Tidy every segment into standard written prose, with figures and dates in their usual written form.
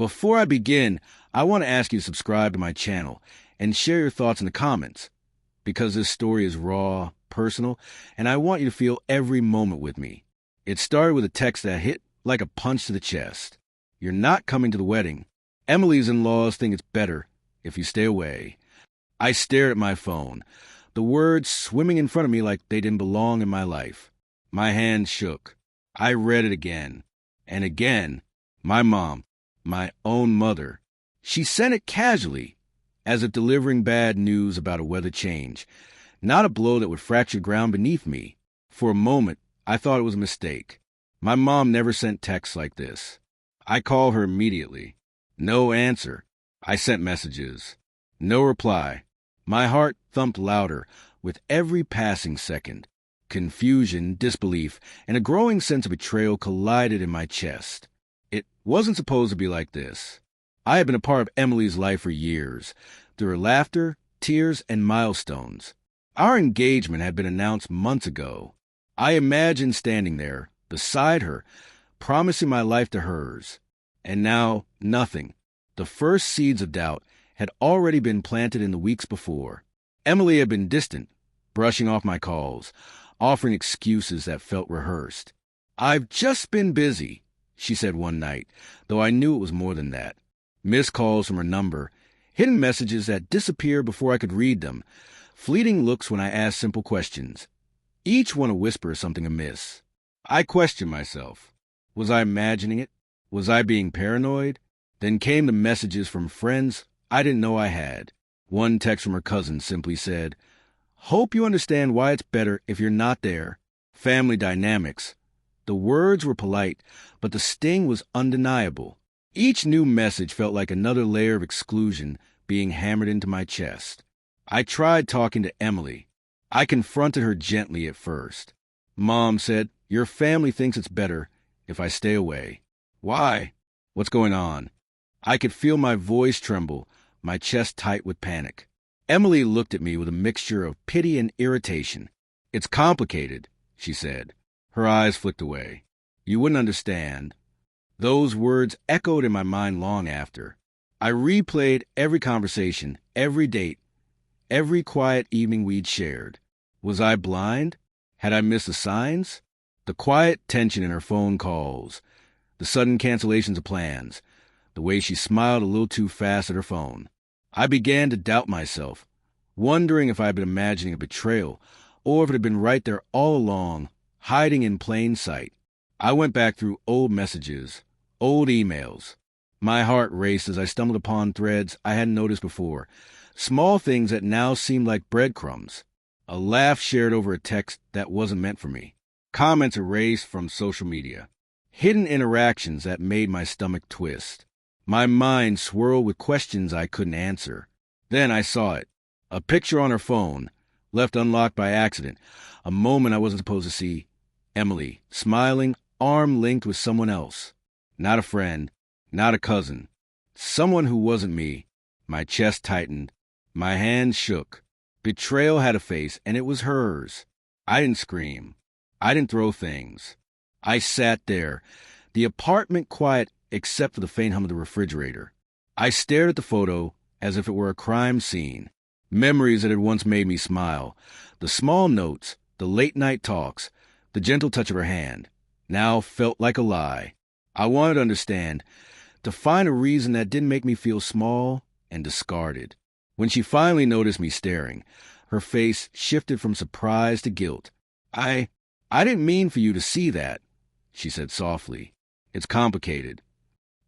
Before I begin, I want to ask you to subscribe to my channel and share your thoughts in the comments, because this story is raw, personal, and I want you to feel every moment with me. It started with a text that hit like a punch to the chest. You're not coming to the wedding. Emily's in-laws think it's better if you stay away. I stared at my phone, the words swimming in front of me like they didn't belong in my life. My hand shook. I read it again and again. My mom, my own mother. She sent it casually, as if delivering bad news about a weather change, not a blow that would fracture ground beneath me. For a moment, I thought it was a mistake. My mom never sent texts like this. I called her immediately. No answer. I sent messages. No reply. My heart thumped louder with every passing second. Confusion, disbelief, and a growing sense of betrayal collided in my chest. It wasn't supposed to be like this. I had been a part of Emily's life for years, through her laughter, tears, and milestones. Our engagement had been announced months ago. I imagined standing there, beside her, promising my life to hers. And now, nothing. The first seeds of doubt had already been planted in the weeks before. Emily had been distant, brushing off my calls, offering excuses that felt rehearsed. "I've just been busy," she said one night, though I knew it was more than that. Missed calls from her number, hidden messages that disappeared before I could read them, fleeting looks when I asked simple questions, each one a whisper of something amiss. I questioned myself. Was I imagining it? Was I being paranoid? Then came the messages from friends I didn't know I had. One text from her cousin simply said, "Hope you understand why it's better if you're not there. Family dynamics." The words were polite, but the sting was undeniable. Each new message felt like another layer of exclusion being hammered into my chest. I tried talking to Emily. I confronted her gently at first. Mom said, "Your family thinks it's better if I stay away." Why? What's going on? I could feel my voice tremble, my chest tight with panic. Emily looked at me with a mixture of pity and irritation. "It's complicated," she said. Her eyes flicked away. "You wouldn't understand." Those words echoed in my mind long after. I replayed every conversation, every date, every quiet evening we'd shared. Was I blind? Had I missed the signs? The quiet tension in her phone calls, the sudden cancellations of plans, the way she smiled a little too fast at her phone. I began to doubt myself, wondering if I had been imagining a betrayal, or if it had been right there all along, hiding in plain sight. I went back through old messages, old emails. My heart raced as I stumbled upon threads I hadn't noticed before, small things that now seemed like breadcrumbs. A laugh shared over a text that wasn't meant for me. Comments erased from social media. Hidden interactions that made my stomach twist. My mind swirled with questions I couldn't answer. Then I saw it. A picture on her phone, left unlocked by accident. A moment I wasn't supposed to see. Emily, smiling, arm linked with someone else. Not a friend, not a cousin. Someone who wasn't me. My chest tightened. My hands shook. Betrayal had a face, and it was hers. I didn't scream. I didn't throw things. I sat there, the apartment quiet except for the faint hum of the refrigerator. I stared at the photo as if it were a crime scene. Memories that had once made me smile. The small notes, the late-night talks, the gentle touch of her hand, now felt like a lie. I wanted to understand, to find a reason that didn't make me feel small and discarded. When she finally noticed me staring, her face shifted from surprise to guilt. I didn't mean for you to see that," she said softly. "It's complicated."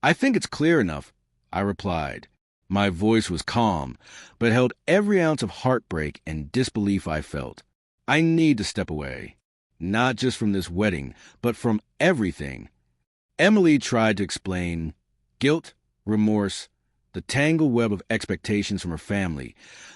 "I think it's clear enough," I replied. My voice was calm, but held every ounce of heartbreak and disbelief I felt. I need to step away, not just from this wedding, but from everything. Emily tried to explain guilt, remorse, the tangled web of expectations from her family,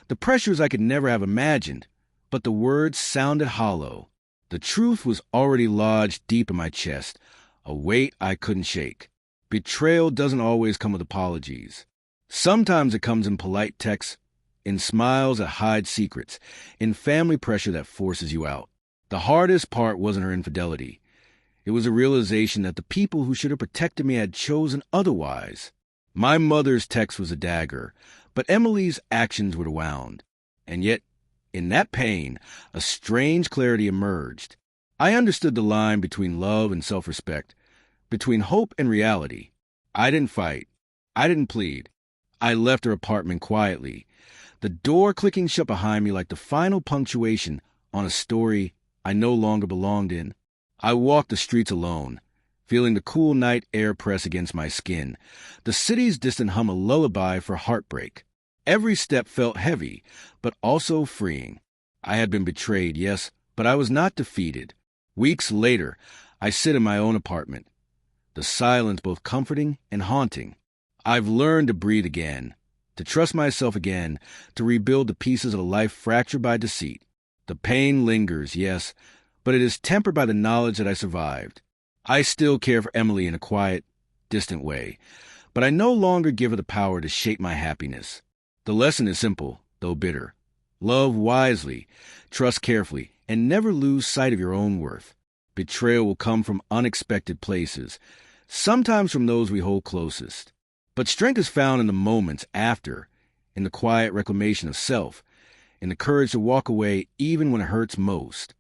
the pressures I could never have imagined, but the words sounded hollow. The truth was already lodged deep in my chest, a weight I couldn't shake. Betrayal doesn't always come with apologies. Sometimes it comes in polite texts, in smiles that hide secrets, in family pressure that forces you out. The hardest part wasn't her infidelity. It was a realization that the people who should have protected me had chosen otherwise. My mother's text was a dagger, but Emily's actions were the wound. And yet, in that pain, a strange clarity emerged. I understood the line between love and self-respect, between hope and reality. I didn't fight. I didn't plead. I left her apartment quietly, the door clicking shut behind me like the final punctuation on a story I no longer belonged in. I walked the streets alone, feeling the cool night air press against my skin, the city's distant hum a lullaby for heartbreak. Every step felt heavy, but also freeing. I had been betrayed, yes, but I was not defeated. Weeks later, I sit in my own apartment, the silence both comforting and haunting. I've learned to breathe again, to trust myself again, to rebuild the pieces of a life fractured by deceit. The pain lingers, yes, but it is tempered by the knowledge that I survived. I still care for Emily in a quiet, distant way, but I no longer give her the power to shape my happiness. The lesson is simple, though bitter. Love wisely, trust carefully, and never lose sight of your own worth. Betrayal will come from unexpected places, sometimes from those we hold closest. But strength is found in the moments after, in the quiet reclamation of self, in the courage to walk away even when it hurts most.